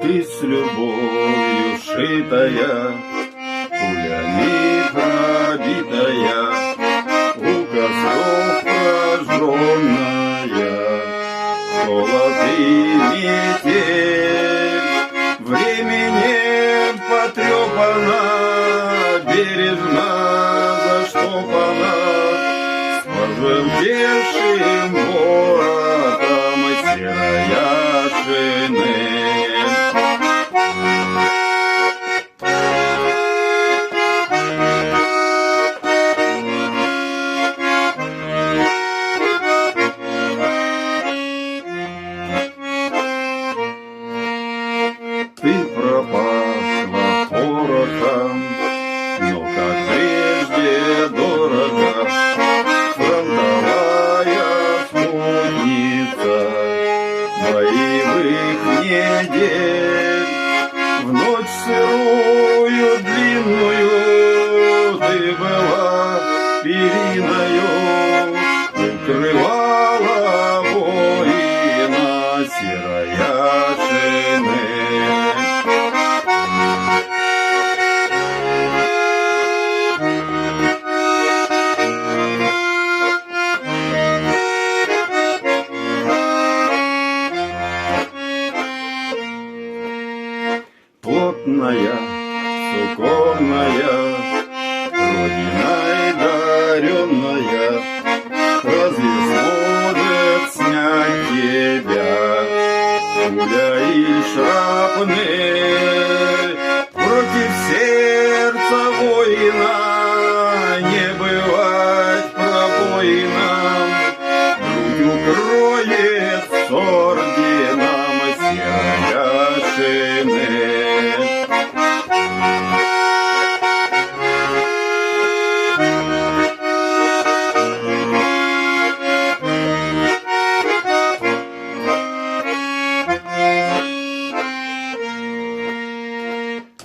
Ты с любовью шитая, пулями пробитая, у костров прожженная, холод и метель. Временем потрепана, бережна заштопана, с пожелтевшим воротом серая шинель. Ты пропахла порохом, но как прежде дорого, фронтовая спутница боевых недель. В ночь сырую длинную ты была периною, укрывала воина серая шинель. Плотная, суконная, родиной даренная, разве сможет снять тебя пуля и шрапнель? Против сердца воина не бывать пробоинам, грудь укроет с орденом серая шинель.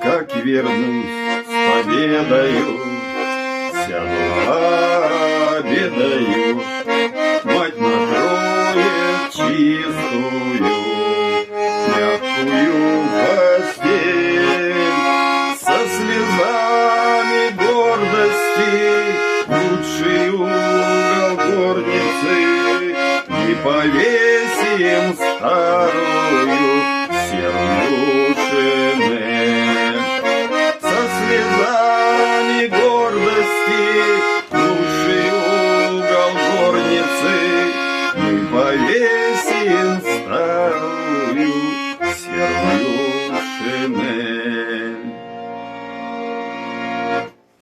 Как вернусь с победою, сяду обедаю, мать накроет чистую, мягкую постель. Со слезами гордости лучший угол горницы и повесим старую серую шинель. Со слезами гордости лучший угол горницы мы повесим старую